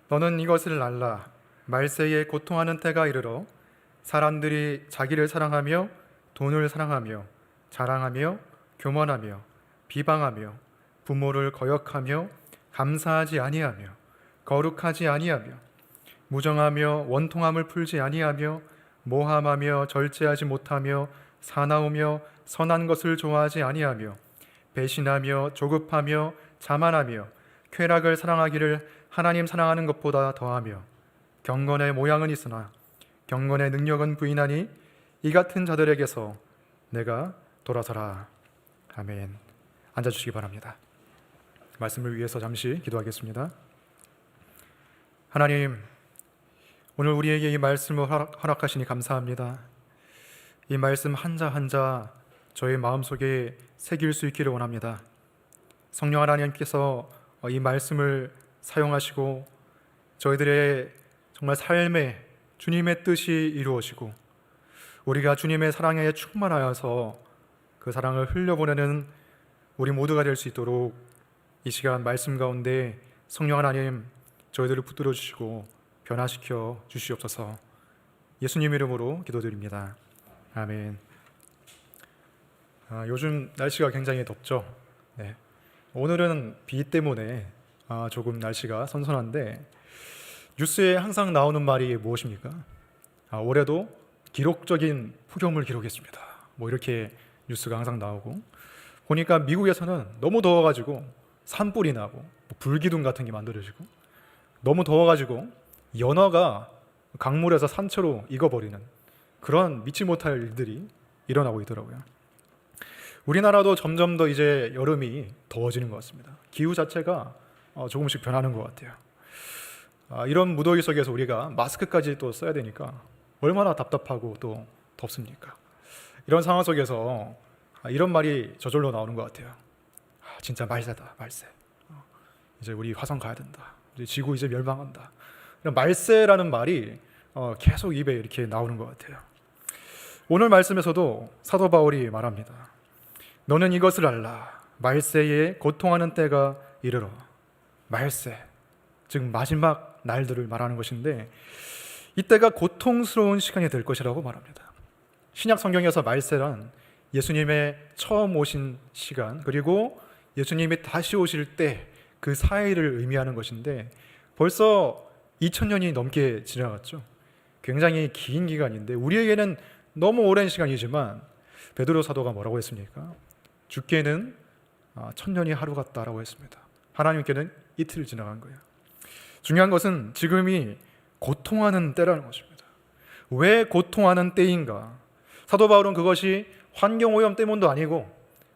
너는 이것을 알라. 말세에 고통하는 때가 이르러 사람들이 자기를 사랑하며 돈을 사랑하며 자랑하며 교만하며 비방하며 부모를 거역하며 감사하지 아니하며 거룩하지 아니하며 무정하며 원통함을 풀지 아니하며 모함하며 절제하지 못하며 사나우며 선한 것을 좋아하지 아니하며 배신하며 조급하며 자만하며 쾌락을 사랑하기를 하나님 사랑하는 것보다 더하며 경건의 모양은 있으나 경건의 능력은 부인하니 이 같은 자들에게서 내가 돌아서라. 아멘. 앉아주시기 바랍니다. 말씀을 위해서 잠시 기도하겠습니다. 하나님, 오늘 우리에게 이 말씀을 허락하시니 감사합니다. 이 말씀 한자 한자 저의 마음속에 새길 수 있기를 원합니다. 성령 하나님께서 이 말씀을 사용하시고 저희들의 정말 삶에 주님의 뜻이 이루어지고 우리가 주님의 사랑에 충만하여서 그 사랑을 흘려보내는 우리 모두가 될 수 있도록 이 시간 말씀 가운데 성령 하나님 저희들을 붙들어 주시고 변화시켜 주시옵소서. 예수님 이름으로 기도드립니다. 아멘. 요즘 날씨가 굉장히 덥죠. 네. 오늘은 비 때문에 조금 날씨가 선선한데 뉴스에 항상 나오는 말이 무엇입니까? 올해도 기록적인 폭염을 기록했습니다. 이렇게 뉴스가 항상 나오고 보니까 미국에서는 너무 더워가지고 산불이 나고 불기둥 같은 게 만들어지고 너무 더워가지고 연어가 강물에서 산채로 익어버리는 그런 믿지 못할 일들이 일어나고 있더라고요. 우리나라도 점점 더 이제 여름이 더워지는 것 같습니다. 기후 자체가 조금씩 변하는 것 같아요. 이런 무더위 속에서 우리가 마스크까지 또 써야 되니까 얼마나 답답하고 또 덥습니까? 이런 상황 속에서 이런 말이 저절로 나오는 것 같아요. 진짜 말세다, 말세. 이제 우리 화성 가야 된다. 이제 지구 이제 멸망한다. 이런 말세라는 말이 계속 입에 이렇게 나오는 것 같아요. 오늘 말씀에서도 사도 바울이 말합니다. 너는 이것을 알라. 말세에 고통하는 때가 이르러. 말세, 즉 마지막 날들을 말하는 것인데 이때가 고통스러운 시간이 될 것이라고 말합니다. 신약 성경에서 말세란 예수님의 처음 오신 시간 그리고 예수님이 다시 오실 때 그 사이를 의미하는 것인데 벌써 2000년이 넘게 지나갔죠. 굉장히 긴 기간인데 우리에게는 너무 오랜 시간이지만 베드로 사도가 뭐라고 했습니까? 주께는 1000년이 하루 같다라고 했습니다. 하나님께는 이틀 지나간 거예요. 중요한 것은 지금이 고통하는 때라는 것입니다. 왜 고통하는 때인가? 사도 바울은 그것이 환경오염 때문도 아니고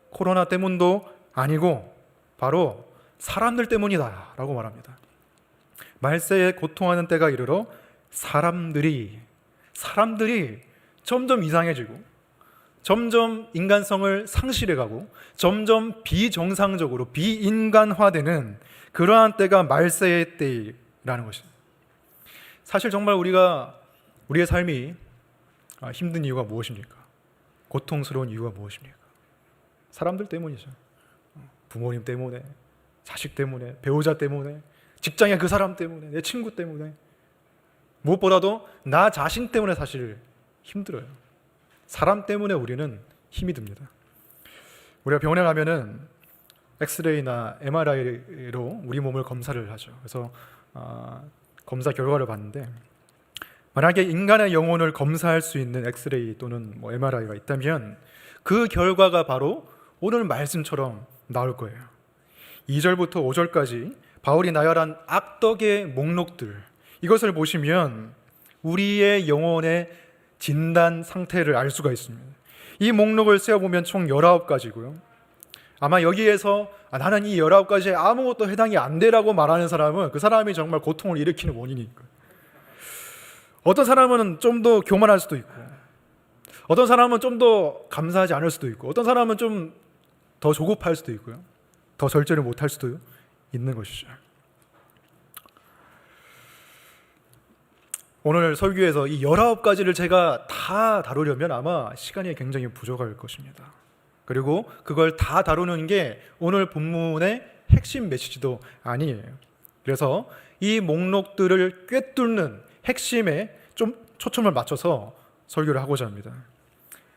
코로나 때문도 아니고 바로 사람들 때문이다 라고 말합니다. 말세에 고통하는 때가 이르러 사람들이 점점 이상해지고 점점 인간성을 상실해가고 점점 비정상적으로 비인간화되는 그러한 때가 말세의 때라는 것입니다. 사실 정말 우리의 삶이 힘든 이유가 무엇입니까? 고통스러운 이유가 무엇입니까? 사람들 때문이죠. 부모님 때문에, 자식 때문에, 배우자 때문에, 직장의 그 사람 때문에, 내 친구 때문에, 무엇보다도 나 자신 때문에 사실 힘들어요. 사람 때문에 우리는 힘이 듭니다. 우리가 병원에 가면은 엑스레이나 MRI로 우리 몸을 검사를 하죠. 그래서 검사 결과를 봤는데 만약에 인간의 영혼을 검사할 수 있는 엑스레이 또는 MRI가 있다면 그 결과가 바로 오늘 말씀처럼 나올 거예요. 2절부터 5절까지 바울이 나열한 악덕의 목록들, 이것을 보시면 우리의 영혼의 진단 상태를 알 수가 있습니다. 이 목록을 세어보면 총 19가지고요. 아마 여기에서 나는 이 19가지에 아무것도 해당이 안 되라고 말하는 사람은 그 사람이 정말 고통을 일으키는 원인이니까. 어떤 사람은 좀 더 교만할 수도 있고 어떤 사람은 좀 더 감사하지 않을 수도 있고 어떤 사람은 좀 더 조급할 수도 있고요. 더 절제를 못할 수도 있는 것이죠. 오늘 설교에서 이 19가지를 제가 다 다루려면 아마 시간이 굉장히 부족할 것입니다. 그리고 그걸 다 다루는 게 오늘 본문의 핵심 메시지도 아니에요. 그래서 이 목록들을 꿰뚫는 핵심에 좀 초점을 맞춰서 설교를 하고자 합니다.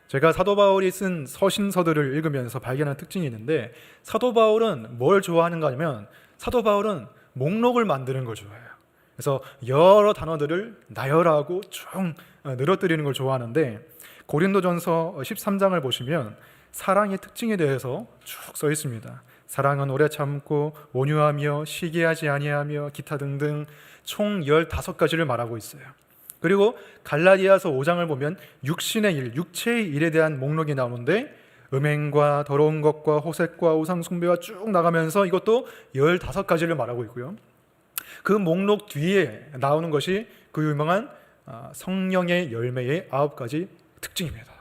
제가 사도 바울이 쓴 서신서들을 읽으면서 발견한 특징이 있는데, 사도 바울은 뭘 좋아하는가 하면 사도 바울은 목록을 만드는 걸 좋아해요. 그래서 여러 단어들을 나열하고 쭉 늘어뜨리는 걸 좋아하는데, 고린도전서 13장을 보시면 사랑의 특징에 대해서 쭉 써 있습니다. 사랑은 오래 참고 온유하며 시기하지 아니하며 기타 등등 총 15가지를 말하고 있어요. 그리고 갈라디아서 5장을 보면 육신의 일, 육체의 일에 대한 목록이 나오는데, 음행과 더러운 것과 호색과 우상 숭배와 쭉 나가면서 이것도 15가지를 말하고 있고요. 그 목록 뒤에 나오는 것이 그 유명한 성령의 열매의 9가지 특징입니다.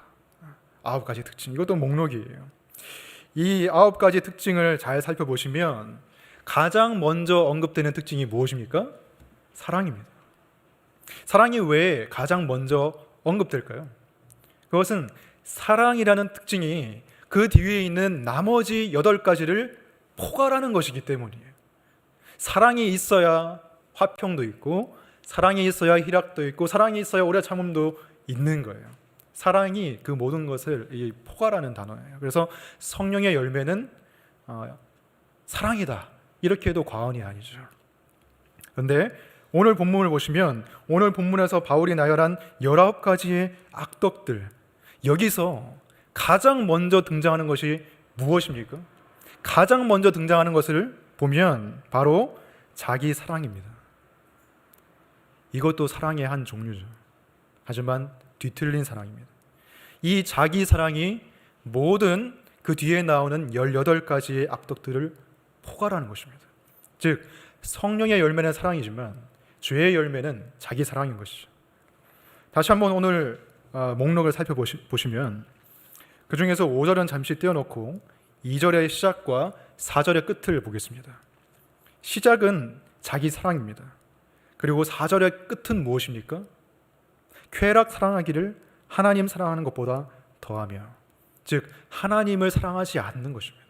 9가지 특징, 이것도 목록이에요. 이 9가지 특징을 잘 살펴보시면 가장 먼저 언급되는 특징이 무엇입니까? 사랑입니다. 사랑이 왜 가장 먼저 언급될까요? 그것은 사랑이라는 특징이 그 뒤에 있는 나머지 8가지를 포괄하는 것이기 때문이에요. 사랑이 있어야 화평도 있고, 사랑이 있어야 희락도 있고, 사랑이 있어야 오래 참음도 있는 거예요. 사랑이 그 모든 것을 포괄하는 단어예요. 그래서 성령의 열매는 사랑이다, 이렇게 해도 과언이 아니죠. 그런데 오늘 본문을 보시면 오늘 본문에서 바울이 나열한 19가지의 악덕들, 여기서 가장 먼저 등장하는 것이 무엇입니까? 가장 먼저 등장하는 것을 보면 바로 자기 사랑입니다. 이것도 사랑의 한 종류죠. 하지만 뒤틀린 사랑입니다. 이 자기 사랑이 모든 그 뒤에 나오는 18가지의 악덕들을 포괄하는 것입니다. 즉, 성령의 열매는 사랑이지만 죄의 열매는 자기 사랑인 것이죠. 다시 한번 오늘 목록을 살펴보시면 그 중에서 5절은 잠시 떼어놓고 2절의 시작과 4절의 끝을 보겠습니다. 시작은 자기 사랑입니다. 그리고 4절의 끝은 무엇입니까? 쾌락 사랑하기를 하나님 사랑하는 것보다 더하며, 즉 하나님을 사랑하지 않는 것입니다.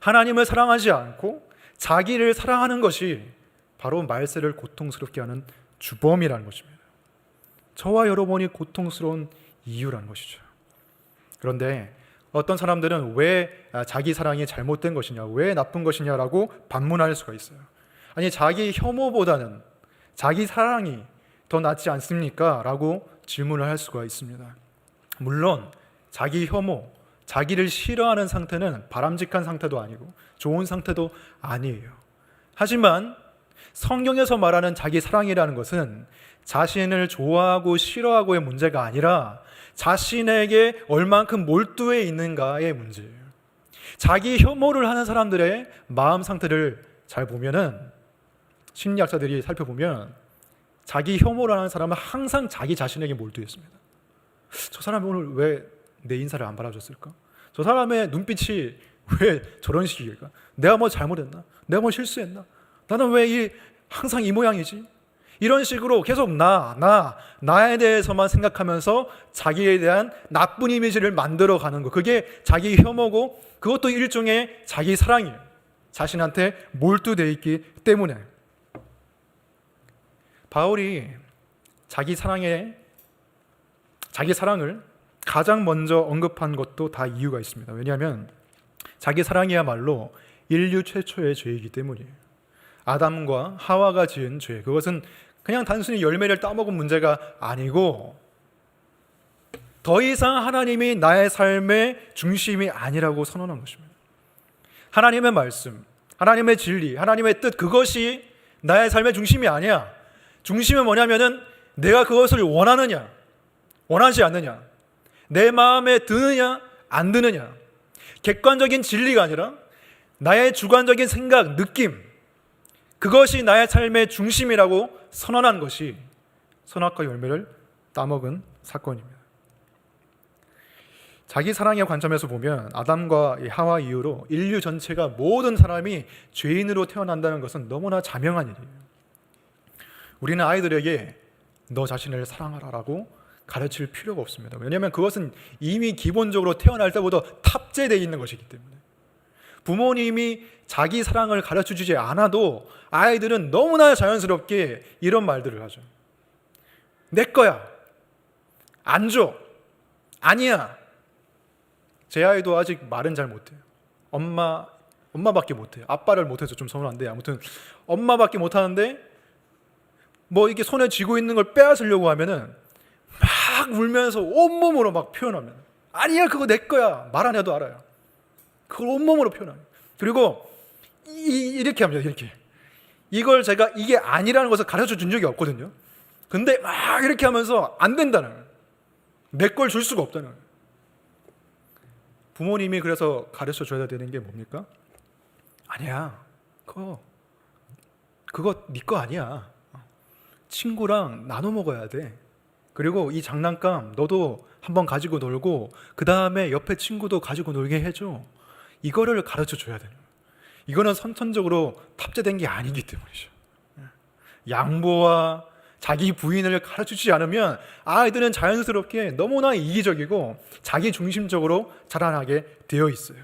하나님을 사랑하지 않고 자기를 사랑하는 것이 바로 말세를 고통스럽게 하는 주범이라는 것입니다. 저와 여러분이 고통스러운 이유라는 것이죠. 그런데 어떤 사람들은 왜 자기 사랑이 잘못된 것이냐, 왜 나쁜 것이냐라고 반문할 수가 있어요. 아니, 자기 혐오보다는 자기 사랑이 더 낫지 않습니까? 라고 질문을 할 수가 있습니다. 물론 자기 혐오, 자기를 싫어하는 상태는 바람직한 상태도 아니고 좋은 상태도 아니에요. 하지만 성경에서 말하는 자기 사랑이라는 것은 자신을 좋아하고 싫어하고의 문제가 아니라 자신에게 얼만큼 몰두해 있는가의 문제예요. 자기 혐오를 하는 사람들의 마음 상태를 잘 보면은, 심리학자들이 살펴보면 자기 혐오를 하는 사람은 항상 자기 자신에게 몰두했습니다. 저 사람이 오늘 왜 내 인사를 안 받아줬을까? 저 사람의 눈빛이 왜 저런 식일까? 내가 뭐 잘못했나? 내가 뭐 실수했나? 나는 왜 항상 이 모양이지? 이런 식으로 계속 나에 대해서만 생각하면서 자기에 대한 나쁜 이미지를 만들어가는 거, 그게 자기 혐오고 그것도 일종의 자기 사랑이에요. 자신한테 몰두되어 있기 때문에. 바울이 자기 사랑을 가장 먼저 언급한 것도 다 이유가 있습니다. 왜냐하면 자기 사랑이야말로 인류 최초의 죄이기 때문이에요. 아담과 하와가 지은 죄, 그것은 그냥 단순히 열매를 따먹은 문제가 아니고 더 이상 하나님이 나의 삶의 중심이 아니라고 선언한 것입니다. 하나님의 말씀, 하나님의 진리, 하나님의 뜻, 그것이 나의 삶의 중심이 아니야. 중심은 뭐냐면은 내가 그것을 원하느냐, 원하지 않느냐, 내 마음에 드느냐, 안 드느냐, 객관적인 진리가 아니라 나의 주관적인 생각, 느낌, 그것이 나의 삶의 중심이라고 선언한 것이 선악과 열매를 따먹은 사건입니다. 자기 사랑의 관점에서 보면 아담과 하와 이후로 인류 전체가, 모든 사람이 죄인으로 태어난다는 것은 너무나 자명한 일이에요. 우리는 아이들에게 너 자신을 사랑하라라고 가르칠 필요가 없습니다. 왜냐하면 그것은 이미 기본적으로 태어날 때부터 탑재되어 있는 것이기 때문에. 부모님이 자기 사랑을 가르쳐주지 않아도 아이들은 너무나 자연스럽게 이런 말들을 하죠. 내 거야. 안 줘. 아니야. 제 아이도 아직 말은 잘 못해요. 엄마밖에 못해요. 아빠를 못해서 좀 서운한데, 아무튼 엄마밖에 못하는데 뭐 이게 손에 쥐고 있는 걸 빼앗으려고 하면은 막 울면서 온몸으로 막 표현하면, 아니야, 그거 내 거야. 말 안 해도 알아요. 그걸 온몸으로 표현해요. 그리고 이렇게 합니다. 이렇게. 이걸 제가 이게 아니라는 것을 가르쳐 준 적이 없거든요. 근데 막 이렇게 하면서 안 된다는 거예요. 내 걸 줄 수가 없다는 거예요. 부모님이 그래서 가르쳐 줘야 되는 게 뭡니까? 아니야, 그거 네 거 아니야. 친구랑 나눠 먹어야 돼. 그리고 이 장난감 너도 한번 가지고 놀고 그 다음에 옆에 친구도 가지고 놀게 해줘. 이거를 가르쳐 줘야 되는 거예요. 이거는 선천적으로 탑재된 게 아니기 때문이죠. 양보와 자기 부인을 가르치지 않으면 아이들은 자연스럽게 너무나 이기적이고 자기 중심적으로 자라나게 되어 있어요.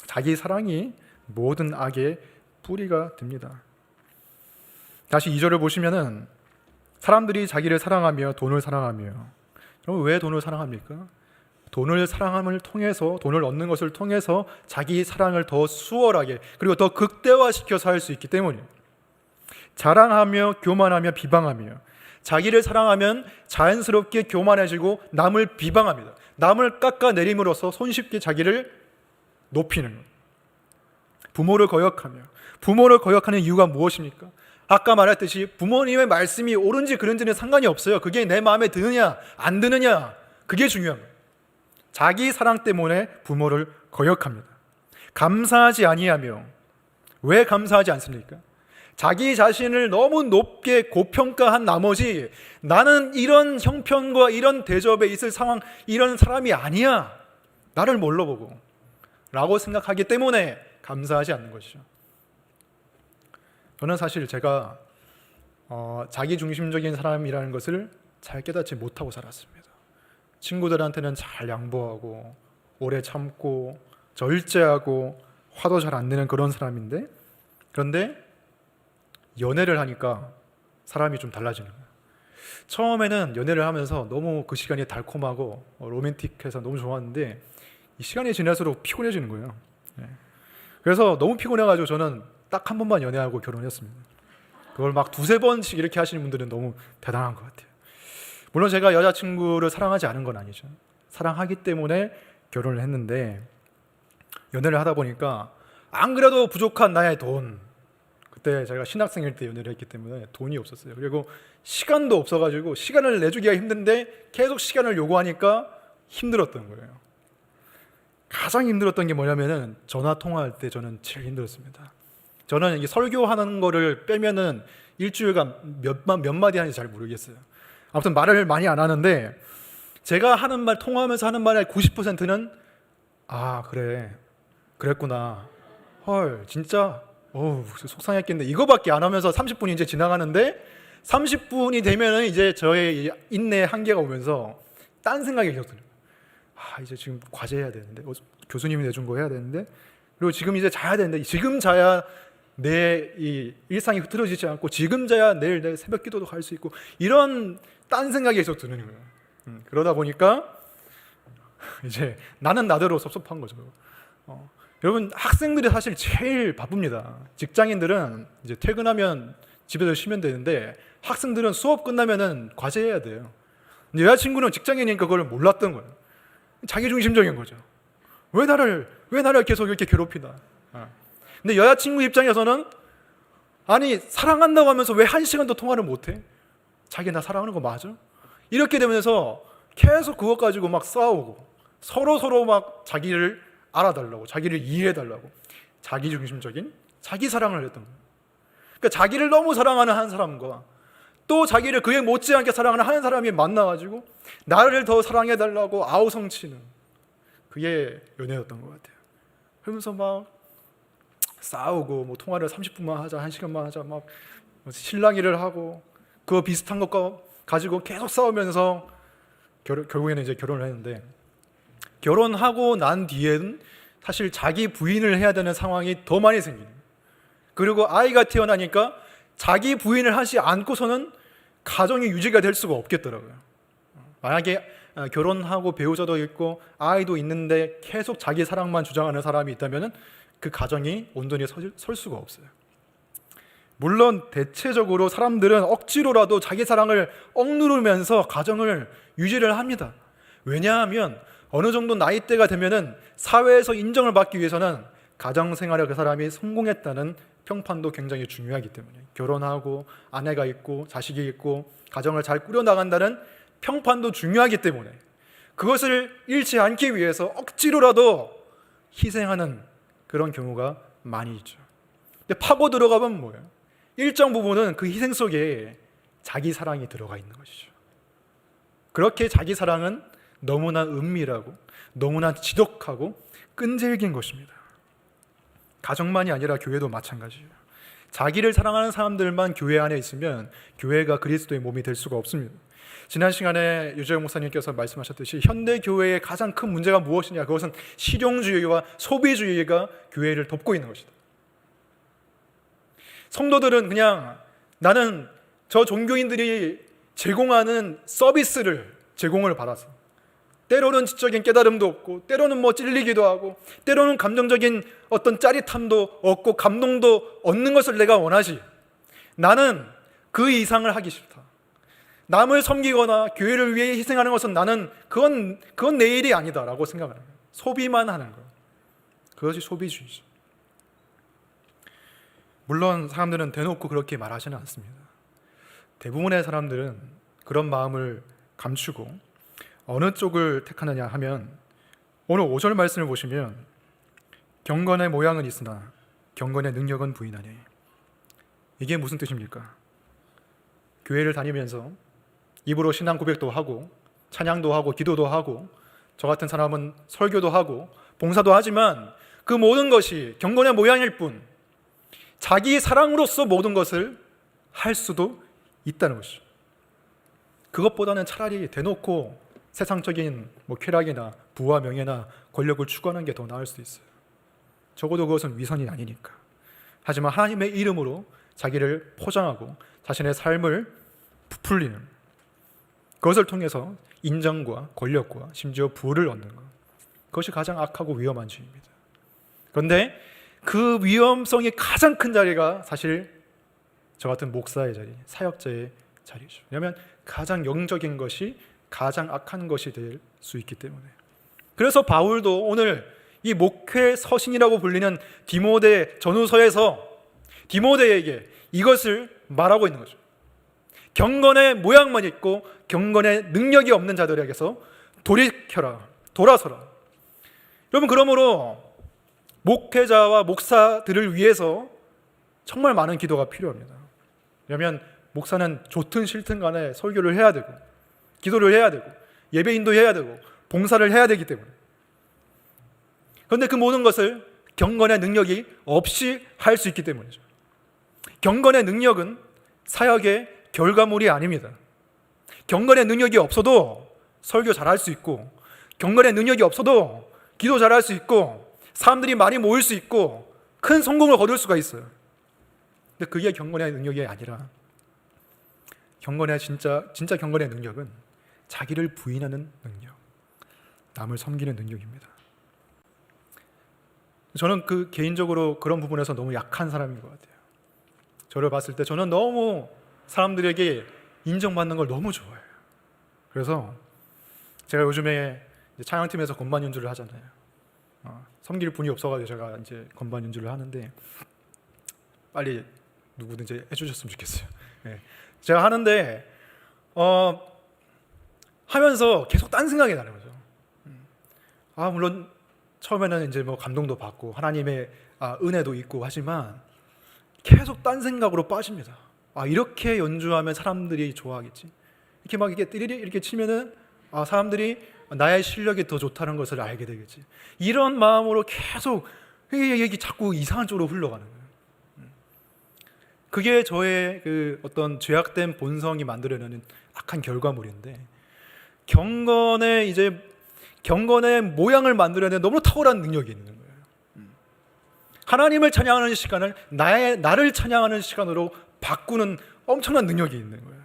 자기 사랑이 모든 악의 뿌리가 됩니다. 다시 2절을 보시면은 사람들이 자기를 사랑하며 돈을 사랑하며, 그럼 왜 돈을 사랑합니까? 돈을 사랑함을 통해서, 돈을 얻는 것을 통해서 자기 사랑을 더 수월하게 그리고 더 극대화시켜서 할 수 있기 때문이에요. 자랑하며 교만하며 비방하며, 자기를 사랑하면 자연스럽게 교만해지고 남을 비방합니다. 남을 깎아내림으로써 손쉽게 자기를 높이는 거예요. 부모를 거역하는 이유가 무엇입니까? 아까 말했듯이 부모님의 말씀이 옳은지 그른지는 상관이 없어요. 그게 내 마음에 드느냐 안 드느냐, 그게 중요한 거예요. 자기 사랑 때문에 부모를 거역합니다. 감사하지 아니하며, 왜 감사하지 않습니까? 자기 자신을 너무 높게 고평가한 나머지 나는 이런 형편과 이런 대접에 있을 상황, 이런 사람이 아니야, 나를 뭘로 보고 라고 생각하기 때문에 감사하지 않는 것이죠. 저는 사실 제가 자기중심적인 사람이라는 것을 잘 깨닫지 못하고 살았습니다. 친구들한테는 잘 양보하고 오래 참고 절제하고 화도 잘 안 내는 그런 사람인데, 그런데 연애를 하니까 사람이 좀 달라지는 거예요. 처음에는 연애를 하면서 너무 그 시간이 달콤하고 로맨틱해서 너무 좋았는데 이 시간이 지날수록 피곤해지는 거예요. 그래서 너무 피곤해가지고 저는 딱 한 번만 연애하고 결혼했습니다. 그걸 막 두세 번씩 이렇게 하시는 분들은 너무 대단한 것 같아요. 물론 제가 여자친구를 사랑하지 않은 건 아니죠. 사랑하기 때문에 결혼을 했는데, 연애를 하다 보니까 안 그래도 부족한 나의 돈, 그때 제가 신학생일 때 연애를 했기 때문에 돈이 없었어요. 그리고 시간도 없어가지고 시간을 내주기가 힘든데 계속 시간을 요구하니까 힘들었던 거예요. 가장 힘들었던 게 뭐냐면은 전화 통화할 때 저는 제일 힘들었습니다. 저는 이게 설교하는 거를 빼면은 일주일간 몇 마디 하는지 잘 모르겠어요. 아무튼 말을 많이 안 하는데 제가 하는 말, 통화하면서 하는 말의 90%는 아 그래, 그랬구나, 헐 진짜 속상했겠네, 이거밖에 안 하면서 30분이 이제 지나가는데 30분이 되면은 이제 저의 인내의 한계가 오면서 딴 생각이 계속 들어요. 이제 지금 과제해야 되는데, 교수님이 내준 거 해야 되는데, 그리고 지금 이제 자야 되는데, 지금 자야 내 이 일상이 흐트러지지 않고 지금 자야 내일 내 새벽 기도도 갈 수 있고, 이런 딴 생각이 계속 드는 거예요. 그러다 보니까 이제 나는 나대로 섭섭한 거죠. 여러분, 학생들이 사실 제일 바쁩니다. 직장인들은 이제 퇴근하면 집에서 쉬면 되는데 학생들은 수업 끝나면은 과제해야 돼요. 근데 여자친구는 직장인이니까 그걸 몰랐던 거예요. 자기중심적인 거죠. 왜 나를 계속 이렇게 괴롭히나. 근데 여자친구 입장에서는 아니 사랑한다고 하면서 왜 1시간도 통화를 못해? 자기 나 사랑하는 거 맞아? 이렇게 되면서 계속 그것 가지고 막 싸우고 서로 막 자기를 알아달라고, 자기를 이해해달라고, 자기중심적인 자기 사랑을 했던 거예요. 그러니까 자기를 너무 사랑하는 한 사람과 또 자기를 그에 못지않게 사랑하는 한 사람이 만나가지고 나를 더 사랑해달라고 아우성치는, 그게 연애였던 것 같아요. 그러면서 막 싸우고 뭐 통화를 30분만 하자, 1시간만 하자, 막 실랑이를 하고 그거 비슷한 것과 가지고 계속 싸우면서 결국에는 이제 결혼을 했는데, 결혼하고 난 뒤에는 사실 자기 부인을 해야 되는 상황이 더 많이 생기는 거예요. 그리고 아이가 태어나니까 자기 부인을 하지 않고서는 가정이 유지가 될 수가 없겠더라고요. 만약에 결혼하고 배우자도 있고 아이도 있는데 계속 자기 사랑만 주장하는 사람이 있다면 그 가정이 온전히 설 수가 없어요. 물론 대체적으로 사람들은 억지로라도 자기 사랑을 억누르면서 가정을 유지를 합니다. 왜냐하면 어느 정도 나이대가 되면은 사회에서 인정을 받기 위해서는 가정생활에 그 사람이 성공했다는 평판도 굉장히 중요하기 때문에, 결혼하고 아내가 있고 자식이 있고 가정을 잘 꾸려나간다는 평판도 중요하기 때문에 그것을 잃지 않기 위해서 억지로라도 희생하는 그런 경우가 많이 있죠. 근데 파고 들어가면 뭐예요? 일정 부분은 그 희생 속에 자기 사랑이 들어가 있는 것이죠. 그렇게 자기 사랑은 너무나 은밀하고 너무나 지독하고 끈질긴 것입니다. 가정만이 아니라 교회도 마찬가지예요. 자기를 사랑하는 사람들만 교회 안에 있으면 교회가 그리스도의 몸이 될 수가 없습니다. 지난 시간에 유재영 목사님께서 말씀하셨듯이 현대 교회의 가장 큰 문제가 무엇이냐? 그것은 실용주의와 소비주의가 교회를 덮고 있는 것이다. 성도들은 그냥 나는 저 종교인들이 제공하는 서비스를 제공을 받아서 때로는 지적인 깨달음도 없고 때로는 찔리기도 하고 때로는 감정적인 어떤 짜릿함도 얻고 감동도 얻는 것을 내가 원하지, 나는 그 이상을 하기 싫다. 남을 섬기거나 교회를 위해 희생하는 것은 나는 그건 내 일이 아니다라고 생각하는 거예요. 소비만 하는 거, 그것이 소비주의죠. 물론 사람들은 대놓고 그렇게 말하지는 않습니다. 대부분의 사람들은 그런 마음을 감추고 어느 쪽을 택하느냐 하면, 오늘 5절 말씀을 보시면 경건의 모양은 있으나 경건의 능력은 부인하니, 이게 무슨 뜻입니까? 교회를 다니면서 입으로 신앙 고백도 하고 찬양도 하고 기도도 하고 저 같은 사람은 설교도 하고 봉사도 하지만 그 모든 것이 경건의 모양일 뿐 자기 사랑으로서 모든 것을 할 수도 있다는 것이죠. 그것보다는 차라리 대놓고 세상적인 쾌락이나 부와 명예나 권력을 추구하는 게 더 나을 수도 있어요. 적어도 그것은 위선이 아니니까. 하지만 하나님의 이름으로 자기를 포장하고 자신의 삶을 부풀리는, 그것을 통해서 인정과 권력과 심지어 부를 얻는 것, 그것이 가장 악하고 위험한 죄입니다. 그런데 그 위험성이 가장 큰 자리가 사실 저 같은 목사의 자리, 사역자의 자리죠. 왜냐하면 가장 영적인 것이 가장 악한 것이 될 수 있기 때문에. 그래서 바울도 오늘 이 목회 서신이라고 불리는 디모데 전후서에서 디모데에게 이것을 말하고 있는 거죠. 경건의 모양만 있고 경건의 능력이 없는 자들에게서 돌이켜라, 돌아서라. 여러분, 그러므로 목회자와 목사들을 위해서 정말 많은 기도가 필요합니다. 왜냐하면 목사는 좋든 싫든 간에 설교를 해야 되고 기도를 해야 되고 예배인도 해야 되고 봉사를 해야 되기 때문에. 그런데 그 모든 것을 경건의 능력이 없이 할 수 있기 때문이죠. 경건의 능력은 사역의 결과물이 아닙니다. 경건의 능력이 없어도 설교 잘할 수 있고 경건의 능력이 없어도 기도 잘할 수 있고 사람들이 많이 모일 수 있고 큰 성공을 거둘 수가 있어요. 근데 그게 경건의 능력이 아니라 경건의 진짜 경건의 능력은 자기를 부인하는 능력, 남을 섬기는 능력입니다. 저는 개인적으로 그런 부분에서 너무 약한 사람인 것 같아요. 저를 봤을 때 저는 너무 사람들에게 인정받는 걸 너무 좋아해요. 그래서 제가 요즘에 찬양팀에서 건반 연주를 하잖아요. 섬길 분이 없어가지고 제가 이제 건반 연주를 하는데 빨리 누구든지 해주셨으면 좋겠어요. 네. 제가 하는데 하면서 계속 딴 생각이 나는 거죠. 물론 처음에는 이제 감동도 받고 하나님의 은혜도 있고 하지만 계속 딴 생각으로 빠집니다. 이렇게 연주하면 사람들이 좋아하겠지. 이렇게 띠리리 이렇게 치면은 사람들이 나의 실력이 더 좋다는 것을 알게 되겠지. 이런 마음으로 계속 이게 자꾸 이상한 쪽으로 흘러가는 거예요. 그게 저의 어떤 죄악된 본성이 만들어내는 악한 결과물인데, 경건의 모양을 만들어내는 너무 탁월한 능력이 있는 거예요. 하나님을 찬양하는 시간을 나를 찬양하는 시간으로 바꾸는 엄청난 능력이 있는 거예요.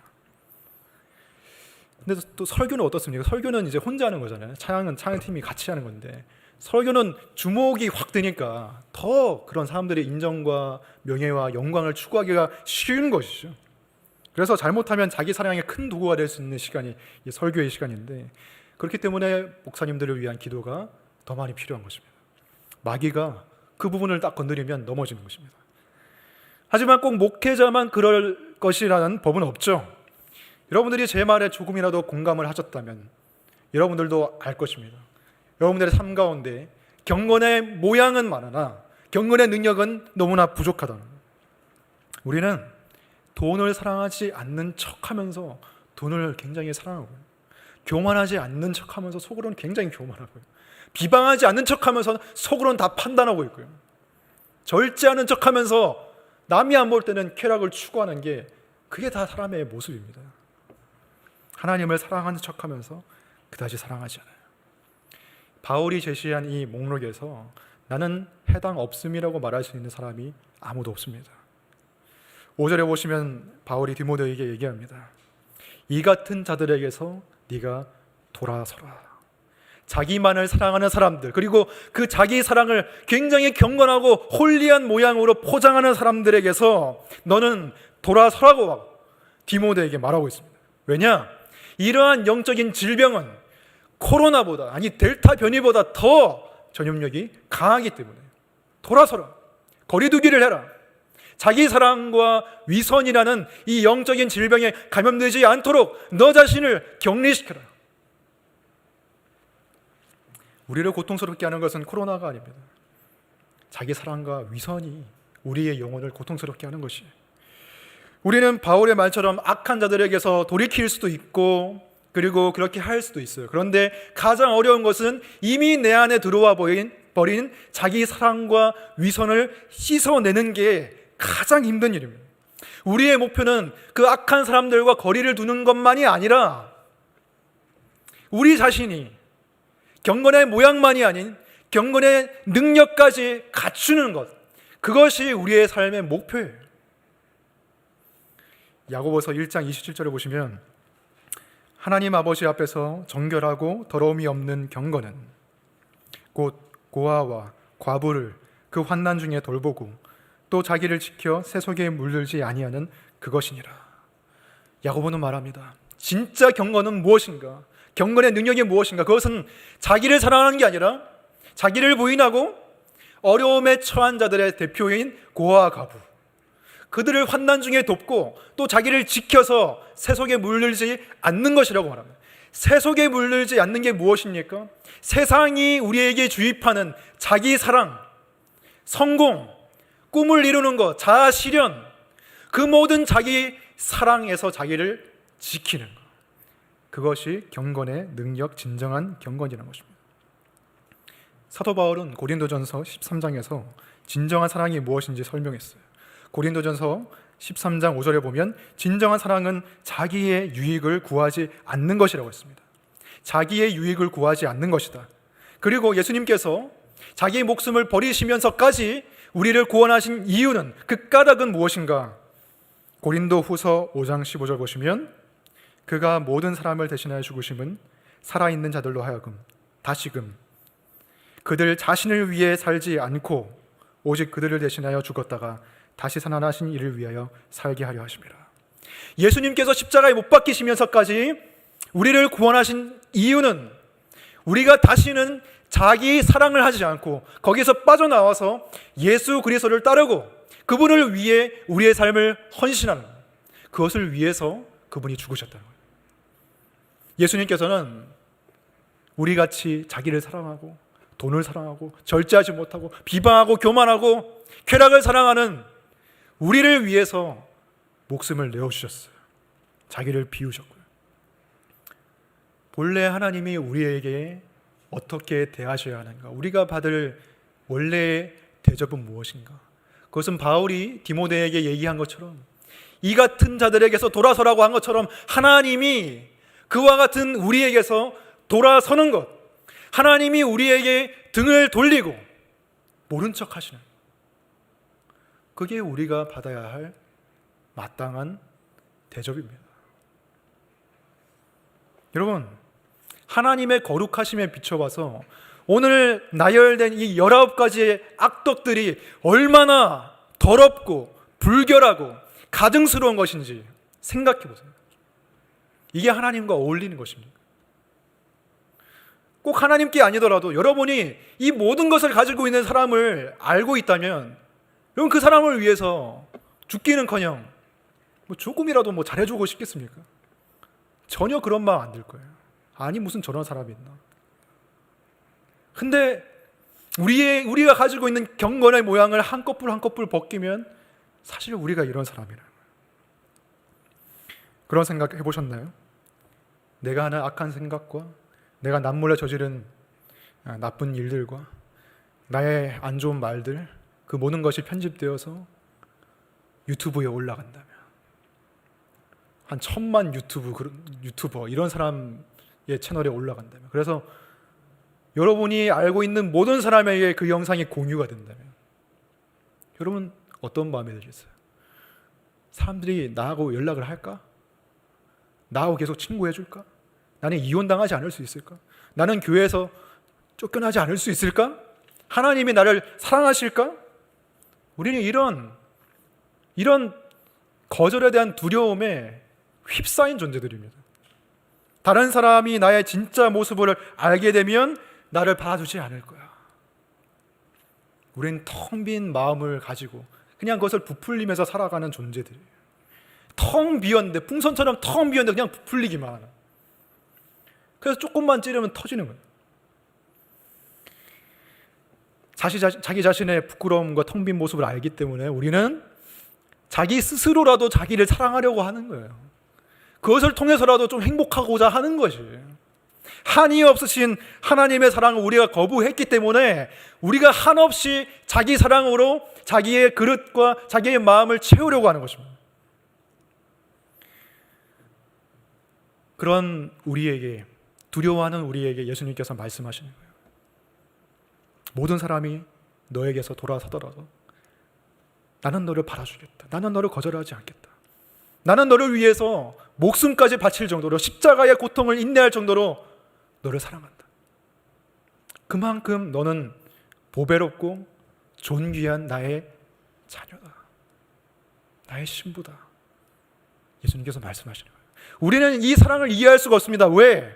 근데 또 설교는 어떻습니까? 설교는 이제 혼자 하는 거잖아요. 찬양팀이 같이 하는 건데, 설교는 주목이 확 드니까 더 그런 사람들의 인정과 명예와 영광을 추구하기가 쉬운 것이죠. 그래서 잘못하면 자기 사랑에 큰 도구가 될 수 있는 시간이 이 설교의 시간인데, 그렇기 때문에 목사님들을 위한 기도가 더 많이 필요한 것입니다. 마귀가 그 부분을 딱 건드리면 넘어지는 것입니다. 하지만 꼭 목회자만 그럴 것이라는 법은 없죠. 여러분들이 제 말에 조금이라도 공감을 하셨다면 여러분들도 알 것입니다. 여러분들의 삶 가운데 경건의 모양은 많으나 경건의 능력은 너무나 부족하다는 거예요. 우리는 돈을 사랑하지 않는 척하면서 돈을 굉장히 사랑하고, 교만하지 않는 척하면서 속으로는 굉장히 교만하고요, 비방하지 않는 척하면서 속으로는 다 판단하고 있고요, 절제하는 척하면서 남이 안 볼 때는 쾌락을 추구하는 게, 그게 다 사람의 모습입니다. 하나님을 사랑하는 척하면서 그다지 사랑하지 않아요. 바울이 제시한 이 목록에서 나는 해당 없음이라고 말할 수 있는 사람이 아무도 없습니다. 5절에 보시면 바울이 디모데에게 얘기합니다. 이 같은 자들에게서 네가 돌아서라. 자기만을 사랑하는 사람들, 그리고 그 자기 사랑을 굉장히 경건하고 홀리한 모양으로 포장하는 사람들에게서 너는 돌아서라고 디모데에게 말하고 있습니다. 왜냐? 이러한 영적인 질병은 코로나보다, 아니 델타 변이보다 더 전염력이 강하기 때문에 돌아서라. 거리두기를 해라. 자기 사랑과 위선이라는 이 영적인 질병에 감염되지 않도록 너 자신을 격리시켜라. 우리를 고통스럽게 하는 것은 코로나가 아닙니다. 자기 사랑과 위선이 우리의 영혼을 고통스럽게 하는 것이에요. 우리는 바울의 말처럼 악한 자들에게서 돌이킬 수도 있고, 그리고 그렇게 할 수도 있어요. 그런데 가장 어려운 것은 이미 내 안에 들어와 버린 자기 사랑과 위선을 씻어내는 게 가장 힘든 일입니다. 우리의 목표는 그 악한 사람들과 거리를 두는 것만이 아니라 우리 자신이 경건의 모양만이 아닌 경건의 능력까지 갖추는 것, 그것이 우리의 삶의 목표예요. 야고보서 1장 27절에 보시면 하나님 아버지 앞에서 정결하고 더러움이 없는 경건은 곧 고아와 과부를 그 환난 중에 돌보고 또 자기를 지켜 세속에 물들지 아니하는 그것이니라. 야고보는 말합니다. 진짜 경건은 무엇인가? 경건의 능력이 무엇인가? 그것은 자기를 사랑하는 게 아니라 자기를 부인하고 어려움에 처한 자들의 대표인 고아와 과부, 그들을 환난 중에 돕고 또 자기를 지켜서 세속에 물들지 않는 것이라고 말합니다. 세속에 물들지 않는 게 무엇입니까? 세상이 우리에게 주입하는 자기 사랑, 성공, 꿈을 이루는 것, 자아 실현, 그 모든 자기 사랑에서 자기를 지키는 것, 그것이 경건의 능력, 진정한 경건이라는 것입니다. 사도 바울은 고린도전서 13장에서 진정한 사랑이 무엇인지 설명했어요. 고린도전서 13장 5절에 보면 진정한 사랑은 자기의 유익을 구하지 않는 것이라고 했습니다. 자기의 유익을 구하지 않는 것이다. 그리고 예수님께서 자기의 목숨을 버리시면서까지 우리를 구원하신 이유는, 그 까닭은 무엇인가? 고린도 후서 5장 15절 보시면 그가 모든 사람을 대신하여 죽으심은 살아있는 자들로 하여금 다시금 그들 자신을 위해 살지 않고 오직 그들을 대신하여 죽었다가 다시 살아나신 이를 위하여 살게 하려 하심이라. 예수님께서 십자가에 못 박히시면서까지 우리를 구원하신 이유는 우리가 다시는 자기 사랑을 하지 않고 거기서 빠져나와서 예수 그리스도를 따르고 그분을 위해 우리의 삶을 헌신하는, 그것을 위해서 그분이 죽으셨다는 거예요. 예수님께서는 우리같이 자기를 사랑하고 돈을 사랑하고 절제하지 못하고 비방하고 교만하고 쾌락을 사랑하는 우리를 위해서 목숨을 내어주셨어요. 자기를 비우셨고요. 본래 하나님이 우리에게 어떻게 대하셔야 하는가, 우리가 받을 원래의 대접은 무엇인가, 그것은 바울이 디모데에게 얘기한 것처럼, 이 같은 자들에게서 돌아서라고 한 것처럼 하나님이 그와 같은 우리에게서 돌아서는 것, 하나님이 우리에게 등을 돌리고 모른 척 하시는, 그게 우리가 받아야 할 마땅한 대접입니다. 여러분, 하나님의 거룩하심에 비춰봐서 오늘 나열된 이 19가지의 악덕들이 얼마나 더럽고 불결하고 가증스러운 것인지 생각해 보세요. 이게 하나님과 어울리는 것입니까? 꼭 하나님께 아니더라도 여러분이 이 모든 것을 가지고 있는 사람을 알고 있다면 여러분 그 사람을 위해서 죽기는커녕 조금이라도 잘해주고 싶겠습니까? 전혀 그런 마음 안 들 거예요. 아니 무슨 저런 사람이 있나. 근데 우리가 가지고 있는 경건의 모양을 한꺼풀 한꺼풀 벗기면 사실 우리가 이런 사람이라는 거예요. 그런 생각 해보셨나요? 내가 하는 악한 생각과 내가 남몰래 저지른 나쁜 일들과 나의 안 좋은 말들, 그 모든 것이 편집되어서 유튜브에 올라간다면 한 1000만 유튜버 이런 사람의 채널에 올라간다면, 그래서 여러분이 알고 있는 모든 사람에게 그 영상이 공유가 된다면 여러분 어떤 마음이 들겠어요? 사람들이 나하고 연락을 할까? 나하고 계속 친구해줄까? 나는 이혼당하지 않을 수 있을까? 나는 교회에서 쫓겨나지 않을 수 있을까? 하나님이 나를 사랑하실까? 우리는 이런 거절에 대한 두려움에 휩싸인 존재들입니다. 다른 사람이 나의 진짜 모습을 알게 되면 나를 받아주지 않을 거야. 우리는 텅 빈 마음을 가지고 그냥 그것을 부풀리면서 살아가는 존재들이에요. 텅 비었는데, 풍선처럼 텅 비었는데 그냥 부풀리기만 하는. 그래서 조금만 찌르면 터지는 거예요. 자기 자신의 부끄러움과 텅 빈 모습을 알기 때문에 우리는 자기 스스로라도 자기를 사랑하려고 하는 거예요. 그것을 통해서라도 좀 행복하고자 하는 것이에요. 한이 없으신 하나님의 사랑을 우리가 거부했기 때문에 우리가 한없이 자기 사랑으로 자기의 그릇과 자기의 마음을 채우려고 하는 것입니다. 그런 우리에게, 두려워하는 우리에게 예수님께서 말씀하시는 거예요. 모든 사람이 너에게서 돌아서더라도 나는 너를 받아주겠다. 나는 너를 거절하지 않겠다. 나는 너를 위해서 목숨까지 바칠 정도로, 십자가의 고통을 인내할 정도로 너를 사랑한다. 그만큼 너는 보배롭고 존귀한 나의 자녀다. 나의 신부다. 예수님께서 말씀하시는 거예요. 우리는 이 사랑을 이해할 수가 없습니다. 왜?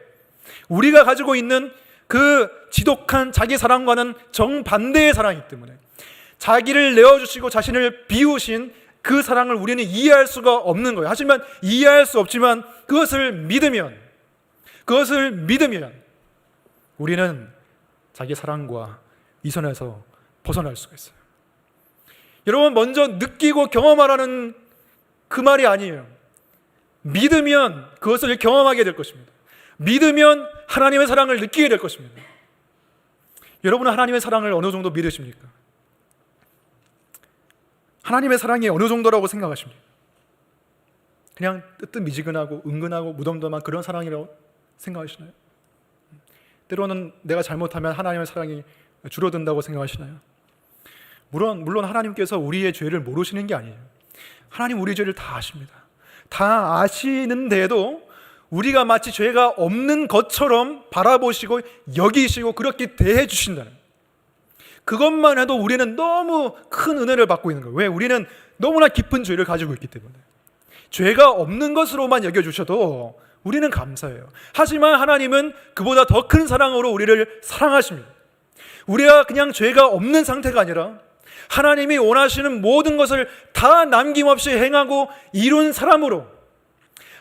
우리가 가지고 있는 그 지독한 자기 사랑과는 정반대의 사랑이기 때문에, 자기를 내어주시고 자신을 비우신 그 사랑을 우리는 이해할 수가 없는 거예요. 하지만 이해할 수 없지만 그것을 믿으면 우리는 자기 사랑과 이 선에서 벗어날 수가 있어요. 여러분, 먼저 느끼고 경험하라는 그 말이 아니에요. 믿으면 그것을 경험하게 될 것입니다. 믿으면 하나님의 사랑을 느끼게 될 것입니다. 여러분은 하나님의 사랑을 어느 정도 믿으십니까? 하나님의 사랑이 어느 정도라고 생각하십니까? 그냥 뜨뜻미지근하고 은근하고 무덤덤한 그런 사랑이라고 생각하시나요? 때로는 내가 잘못하면 하나님의 사랑이 줄어든다고 생각하시나요? 물론 하나님께서 우리의 죄를 모르시는 게 아니에요. 하나님 우리 죄를 다 아십니다. 다 아시는데도 우리가 마치 죄가 없는 것처럼 바라보시고 여기시고 그렇게 대해 주신다는, 그것만 해도 우리는 너무 큰 은혜를 받고 있는 거예요. 왜? 우리는 너무나 깊은 죄를 가지고 있기 때문에. 죄가 없는 것으로만 여겨주셔도 우리는 감사해요. 하지만 하나님은 그보다 더 큰 사랑으로 우리를 사랑하십니다. 우리가 그냥 죄가 없는 상태가 아니라 하나님이 원하시는 모든 것을 다 남김없이 행하고 이룬 사람으로,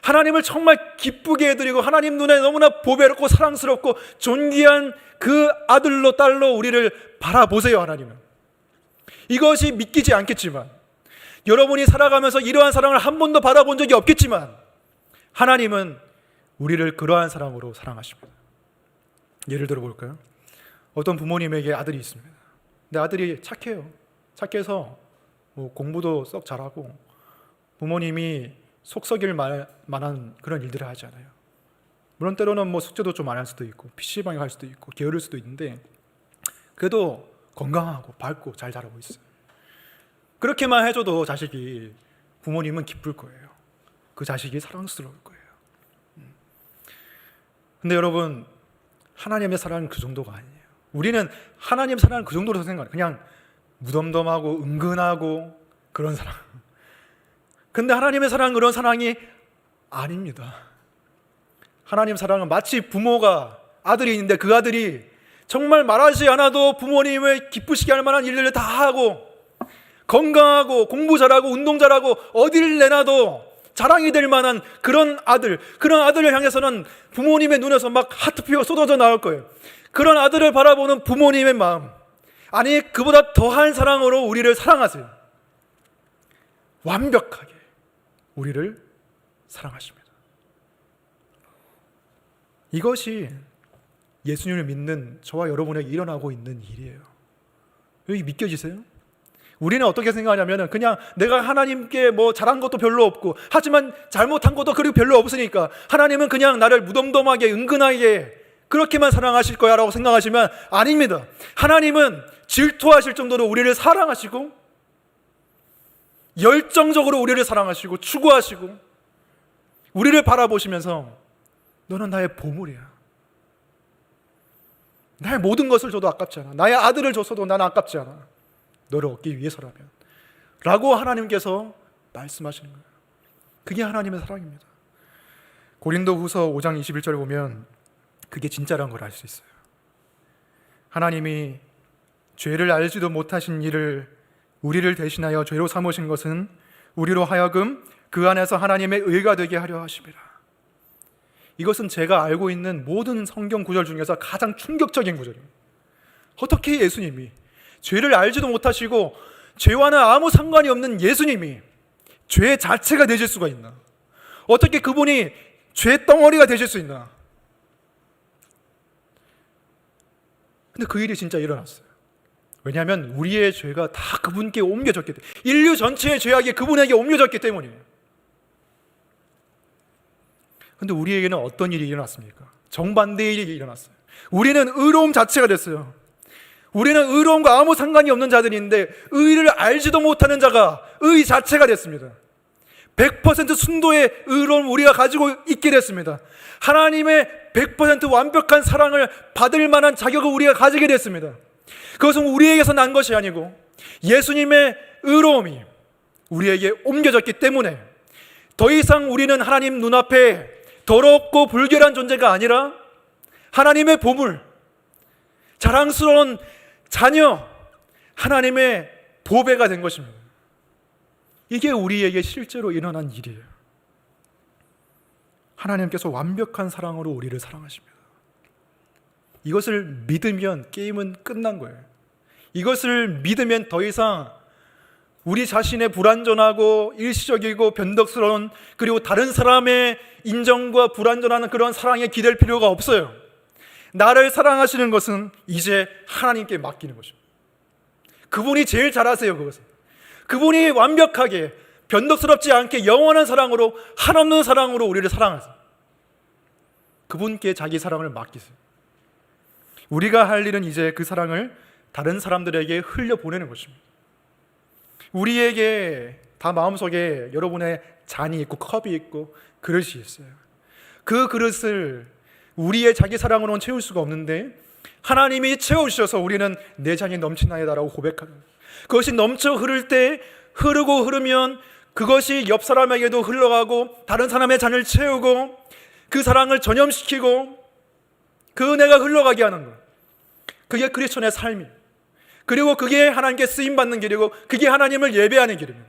하나님을 정말 기쁘게 해드리고 하나님 눈에 너무나 보배롭고 사랑스럽고 존귀한 그 아들로 딸로 우리를 바라보세요. 하나님은 이것이 믿기지 않겠지만, 여러분이 살아가면서 이러한 사랑을 한 번도 받아본 적이 없겠지만, 하나님은 우리를 그러한 사랑으로 사랑하십니다. 예를 들어 볼까요? 어떤 부모님에게 아들이 있습니다. 근데 아들이 착해요. 착해서 공부도 썩 잘하고 부모님이 속 썩일 만한 그런 일들을 하지 않아요. 물론 때로는 숙제도 좀 안 할 수도 있고 PC방에 갈 수도 있고 게으를 수도 있는데 그래도 건강하고 밝고 잘 자라고 있어요. 그렇게만 해줘도 자식이, 부모님은 기쁠 거예요. 그 자식이 사랑스러울 거예요. 근데 여러분, 하나님의 사랑은 그 정도가 아니에요. 우리는 하나님 사랑을 그 정도로 생각해요. 그냥 무덤덤하고 은근하고 그런 사랑. 근데 하나님의 사랑은 그런 사랑이 아닙니다. 하나님 사랑은 마치 부모가 아들이 있는데 그 아들이 정말 말하지 않아도 부모님을 기쁘시게 할 만한 일들을 다 하고 건강하고 공부 잘하고 운동 잘하고 어디를 내놔도 자랑이 될 만한 그런 아들을 향해서는 부모님의 눈에서 막 하트피가 쏟아져 나올 거예요. 그런 아들을 바라보는 부모님의 마음, 아니 그보다 더한 사랑으로 우리를 사랑하세요. 완벽하게 우리를 사랑하십니다. 이것이 예수님을 믿는 저와 여러분에게 일어나고 있는 일이에요. 여기 믿겨지세요? 우리는 어떻게 생각하냐면 그냥 내가 하나님께 뭐 잘한 것도 별로 없고 하지만 잘못한 것도 그리고 별로 없으니까 하나님은 그냥 나를 무덤덤하게 은근하게 그렇게만 사랑하실 거야 라고 생각하시면 아닙니다. 하나님은 질투하실 정도로 우리를 사랑하시고 열정적으로 우리를 사랑하시고 추구하시고 우리를 바라보시면서 너는 나의 보물이야. 나의 모든 것을 줘도 아깝지 않아. 나의 아들을 줬어도 나는 아깝지 않아. 너를 얻기 위해서라면 라고 하나님께서 말씀하시는 거예요. 그게 하나님의 사랑입니다. 고린도후서 5장 21절에 보면 그게 진짜라는 걸 알 수 있어요. 하나님이 죄를 알지도 못하신 이를 우리를 대신하여 죄로 삼으신 것은 우리로 하여금 그 안에서 하나님의 의가 되게 하려 하심이라. 이것은 제가 알고 있는 모든 성경 구절 중에서 가장 충격적인 구절입니다. 어떻게 예수님이 죄를 알지도 못하시고 죄와는 아무 상관이 없는 예수님이 죄 자체가 되실 수가 있나? 어떻게 그분이 죄 덩어리가 되실 수 있나? 근데 그 일이 진짜 일어났어요. 왜냐하면 우리의 죄가 다 그분께 옮겨졌기 때문에, 인류 전체의 죄악이 그분에게 옮겨졌기 때문이에요. 근데 우리에게는 어떤 일이 일어났습니까? 정반대의 일이 일어났어요. 우리는 의로움 자체가 됐어요. 우리는 의로움과 아무 상관이 없는 자들인데 의를 알지도 못하는 자가 의 자체가 됐습니다. 100% 순도의 의로움 우리가 가지고 있게 됐습니다. 하나님의 100% 완벽한 사랑을 받을 만한 자격을 우리가 가지게 됐습니다. 그것은 우리에게서 난 것이 아니고 예수님의 의로움이 우리에게 옮겨졌기 때문에 더 이상 우리는 하나님 눈앞에 더럽고 불결한 존재가 아니라 하나님의 보물, 자랑스러운 자녀, 하나님의 보배가 된 것입니다. 이게 우리에게 실제로 일어난 일이에요. 하나님께서 완벽한 사랑으로 우리를 사랑하십니다. 이것을 믿으면 게임은 끝난 거예요. 이것을 믿으면 더 이상 우리 자신의 불완전하고 일시적이고 변덕스러운 그리고 다른 사람의 인정과 불완전한 그런 사랑에 기댈 필요가 없어요. 나를 사랑하시는 것은 이제 하나님께 맡기는 것입니다. 그분이 제일 잘하세요. 그것은 그분이 완벽하게 변덕스럽지 않게 영원한 사랑으로 한없는 사랑으로 우리를 사랑하세요. 그분께 자기 사랑을 맡기세요. 우리가 할 일은 이제 그 사랑을 다른 사람들에게 흘려보내는 것입니다. 우리에게 다 마음속에 여러분의 잔이 있고 컵이 있고 그릇이 있어요. 그 그릇을 우리의 자기 사랑으로는 채울 수가 없는데 하나님이 채워주셔서 우리는 내 잔이 넘치나이다라고 고백하는 거예요. 그것이 넘쳐 흐를 때 흐르고 흐르면 그것이 옆 사람에게도 흘러가고 다른 사람의 잔을 채우고 그 사랑을 전염시키고 그 은혜가 흘러가게 하는 거예요. 그게 크리스천의 삶이에요. 그리고 그게 하나님께 쓰임받는 길이고 그게 하나님을 예배하는 길입니다.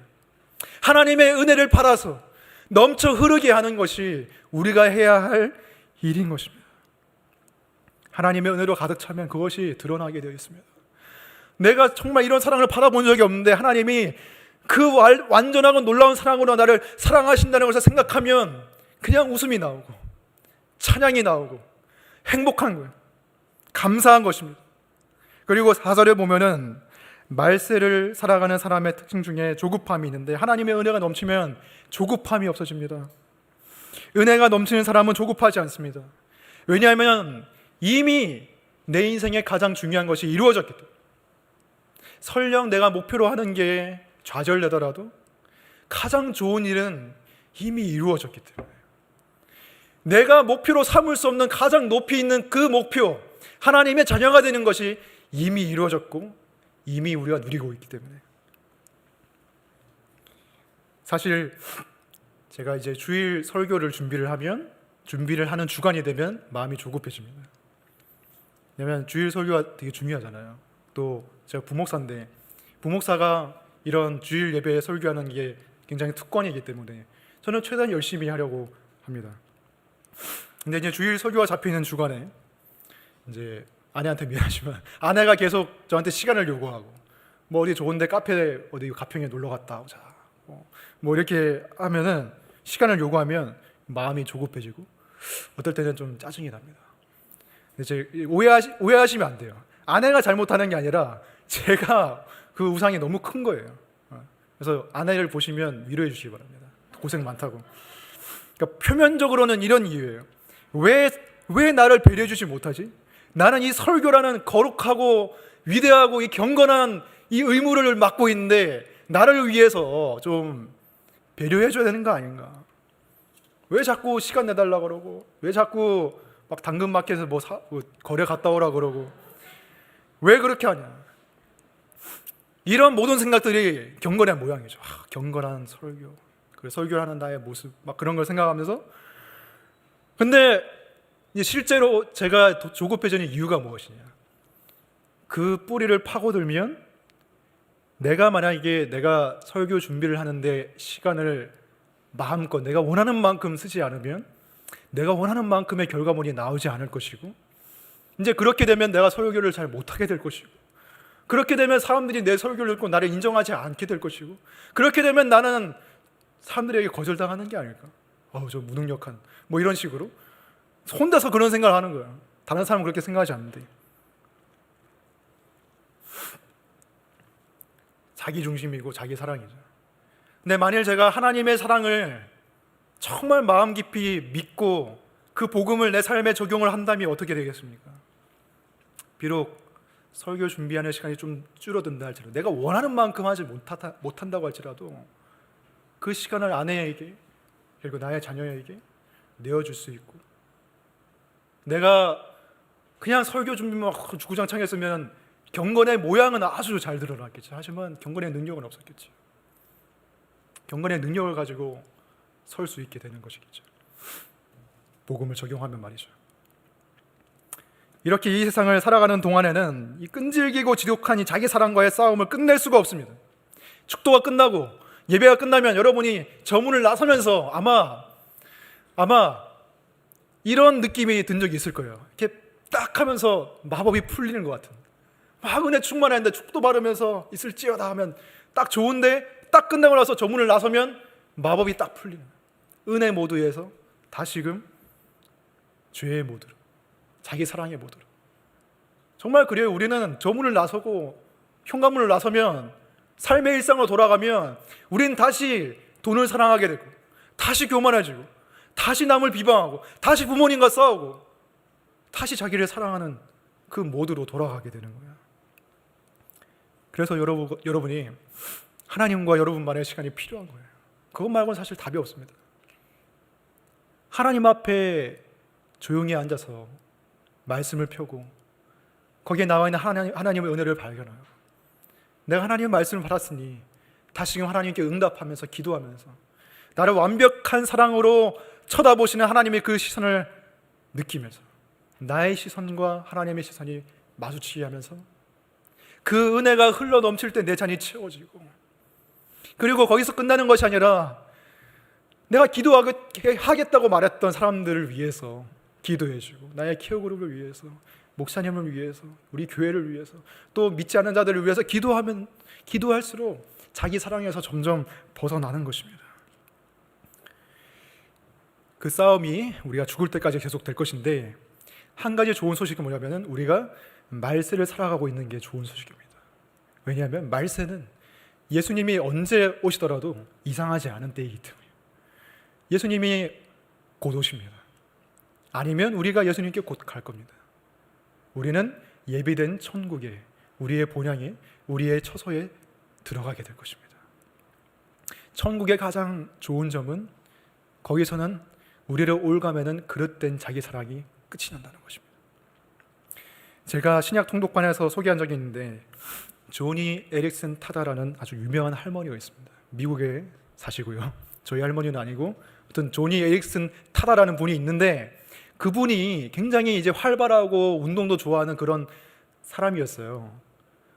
하나님의 은혜를 받아서 넘쳐 흐르게 하는 것이 우리가 해야 할 일인 것입니다. 하나님의 은혜로 가득 차면 그것이 드러나게 되어 있습니다. 내가 정말 이런 사랑을 받아본 적이 없는데 하나님이 그 완전하고 놀라운 사랑으로 나를 사랑하신다는 것을 생각하면 그냥 웃음이 나오고 찬양이 나오고 행복한 거예요. 감사한 것입니다. 그리고 4절에 보면은 말세를 살아가는 사람의 특징 중에 조급함이 있는데 하나님의 은혜가 넘치면 조급함이 없어집니다. 은혜가 넘치는 사람은 조급하지 않습니다. 왜냐하면 이미 내 인생의 가장 중요한 것이 이루어졌기 때문에. 설령 내가 목표로 하는 게 좌절되더라도 가장 좋은 일은 이미 이루어졌기 때문에 내가 목표로 삼을 수 없는 가장 높이 있는 그 목표, 하나님의 자녀가 되는 것이 이미 이루어졌고 이미 우리가 누리고 있기 때문에 사실 제가 이제 주일 설교를 준비를 하는 주간이 되면 마음이 조급해집니다. 왜냐하면 주일 설교가 되게 중요하잖아요. 또 제가 부목사인데 부목사가 이런 주일 예배에 설교하는 게 굉장히 특권이기 때문에 저는 최대한 열심히 하려고 합니다. 근데 이제 주일 설교가 잡히는 주간에 이제 아내한테 미안하지만 아내가 계속 저한테 시간을 요구하고 뭐 어디 좋은데 카페 어디 가평에 놀러 갔다 오자 뭐 이렇게 하면은 시간을 요구하면 마음이 조급해지고 어떨 때는 좀 짜증이 납니다. 근데 오해하시면 안 돼요. 아내가 잘못하는 게 아니라 제가 그 우상이 너무 큰 거예요. 그래서 아내를 보시면 위로해 주시기 바랍니다. 고생 많다고. 그러니까 표면적으로는 이런 이유예요. 왜 나를 배려해 주지 못하지? 나는 이 설교라는 거룩하고 위대하고 이 경건한 이 의무를 맡고 있는데 나를 위해서 좀 배려해 줘야 되는 거 아닌가? 왜 자꾸 시간 내달라 그러고 왜 자꾸 막 당근마켓에서 뭐 거래 갔다 오라 그러고 왜 그렇게 하냐? 이런 모든 생각들이 경건의 모양이죠. 경건한 설교, 그리고 설교를 하는 나의 모습, 막 그런 걸 생각하면서 근데 실제로 제가 조급해지는 이유가 무엇이냐? 그 뿌리를 파고들면 만약에 내가 설교 준비를 하는데 시간을 마음껏 내가 원하는 만큼 쓰지 않으면 내가 원하는 만큼의 결과물이 나오지 않을 것이고 이제 그렇게 되면 내가 설교를 잘 못하게 될 것이고 그렇게 되면 사람들이 내 설교를 듣고 나를 인정하지 않게 될 것이고 그렇게 되면 나는 사람들에게 거절당하는 게 아닐까? 저 무능력한 뭐 이런 식으로 혼자서 그런 생각을 하는 거예요. 다른 사람은 그렇게 생각하지 않는데 자기 중심이고 자기 사랑이죠. 근데 만일 제가 하나님의 사랑을 정말 마음 깊이 믿고 그 복음을 내 삶에 적용을 한다면 어떻게 되겠습니까? 비록 설교 준비하는 시간이 좀 줄어든다 할지라도 내가 원하는 만큼 하지 못한다고 할지라도 그 시간을 아내에게 그리고 나의 자녀에게 내어줄 수 있고 내가 그냥 설교 준비만 주구장창 했으면 경건의 모양은 아주 잘 드러났겠죠. 하지만 경건의 능력은 없었겠죠. 경건의 능력을 가지고 설 수 있게 되는 것이겠죠. 복음을 적용하면 말이죠. 이렇게 이 세상을 살아가는 동안에는 이 끈질기고 지독한 이 자기 사랑과의 싸움을 끝낼 수가 없습니다. 축도가 끝나고 예배가 끝나면 여러분이 저 문을 나서면서 아마 이런 느낌이 든 적이 있을 거예요. 이렇게 딱 하면서 마법이 풀리는 것 같은 막 은혜 충만했는데 축도 바르면서 있을지어다 하면 딱 좋은데 딱 끝나고 나서 저 문을 나서면 마법이 딱 풀리는 은혜 모드에서 다시금 죄의 모드로 자기 사랑의 모드로 정말 그래요. 우리는 저 문을 나서고 현관문을 나서면 삶의 일상으로 돌아가면 우리는 다시 돈을 사랑하게 되고 다시 교만해지고 다시 남을 비방하고 다시 부모님과 싸우고 다시 자기를 사랑하는 그 모드로 돌아가게 되는 거예요. 그래서 여러분이 하나님과 여러분만의 시간이 필요한 거예요. 그것 말고는 사실 답이 없습니다. 하나님 앞에 조용히 앉아서 말씀을 펴고 거기에 나와 있는 하나님의 은혜를 발견하여 내가 하나님의 말씀을 받았으니 다시금 하나님께 응답하면서 기도하면서 나를 완벽한 사랑으로 쳐다보시는 하나님의 그 시선을 느끼면서 나의 시선과 하나님의 시선이 마주치게 하면서 그 은혜가 흘러 넘칠 때 내 잔이 채워지고 그리고 거기서 끝나는 것이 아니라 내가 기도하겠다고 말했던 사람들을 위해서 기도해주고 나의 케어 그룹을 위해서 목사님을 위해서 우리 교회를 위해서 또 믿지 않는 자들을 위해서 기도할수록 자기 사랑에서 점점 벗어나는 것입니다. 그 싸움이 우리가 죽을 때까지 계속될 것인데 한 가지 좋은 소식은 뭐냐면 우리가 말세를 살아가고 있는 게 좋은 소식입니다. 왜냐하면 말세는 예수님이 언제 오시더라도 이상하지 않은 때이기 때문이에요. 예수님이 곧 오십니다. 아니면 우리가 예수님께 곧 갈 겁니다. 우리는 예비된 천국에 우리의 본향에 우리의 처소에 들어가게 될 것입니다. 천국의 가장 좋은 점은 거기서는 우리를 올가매는 그릇된 자기 사랑이 끝이 난다는 것입니다. 제가 신약 통독관에서 소개한 적이 있는데 조니 에릭슨 타다라는 아주 유명한 할머니가 있습니다. 미국에 사시고요. 저희 할머니는 아니고 어떤 조니 에릭슨 타다라는 분이 있는데 그분이 굉장히 이제 활발하고 운동도 좋아하는 그런 사람이었어요.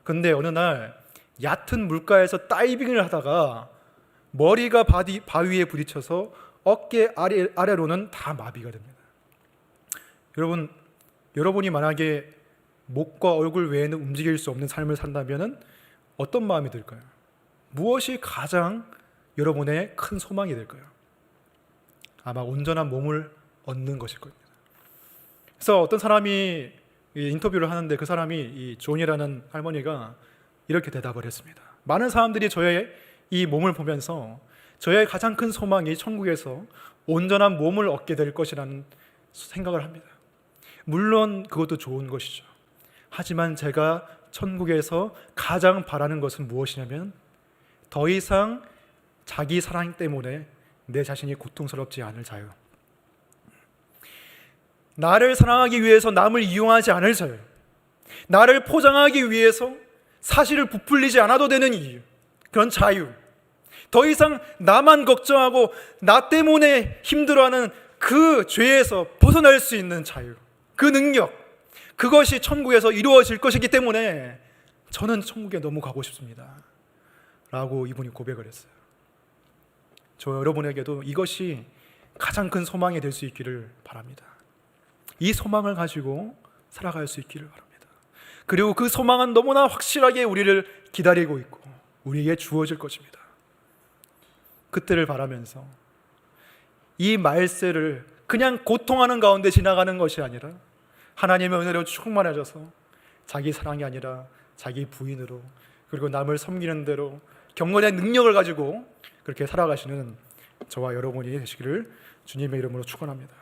근데 어느 날 얕은 물가에서 다이빙을 하다가 머리가 바위에 부딪혀서 어깨 아래로는 다 마비가 됩니다. 여러분이 만약에 목과 얼굴 외에는 움직일 수 없는 삶을 산다면 어떤 마음이 들까요? 무엇이 가장 여러분의 큰 소망이 될까요? 아마 온전한 몸을 얻는 것일 겁니다. 그래서 어떤 사람이 인터뷰를 하는데 그 사람이 이 존이라는 할머니가 이렇게 대답을 했습니다. 많은 사람들이 저의 이 몸을 보면서 저의 가장 큰 소망이 천국에서 온전한 몸을 얻게 될 것이라는 생각을 합니다. 물론 그것도 좋은 것이죠. 하지만 제가 천국에서 가장 바라는 것은 무엇이냐면 더 이상 자기 사랑 때문에 내 자신이 고통스럽지 않을 자유, 나를 사랑하기 위해서 남을 이용하지 않을 자유, 나를 포장하기 위해서 사실을 부풀리지 않아도 되는 이유, 그런 자유, 더 이상 나만 걱정하고 나 때문에 힘들어하는 그 죄에서 벗어날 수 있는 자유, 그 능력, 그것이 천국에서 이루어질 것이기 때문에 저는 천국에 너무 가고 싶습니다 라고 이분이 고백을 했어요. 저 여러분에게도 이것이 가장 큰 소망이 될 수 있기를 바랍니다. 이 소망을 가지고 살아갈 수 있기를 바랍니다. 그리고 그 소망은 너무나 확실하게 우리를 기다리고 있고 우리에게 주어질 것입니다. 그때를 바라면서 이 말세를 그냥 고통하는 가운데 지나가는 것이 아니라 하나님의 은혜로 충만해져서 자기 사랑이 아니라 자기 부인으로, 그리고 남을 섬기는 대로 경건의 능력을 가지고 그렇게 살아가시는 저와 여러분이 되시기를 주님의 이름으로 축원합니다.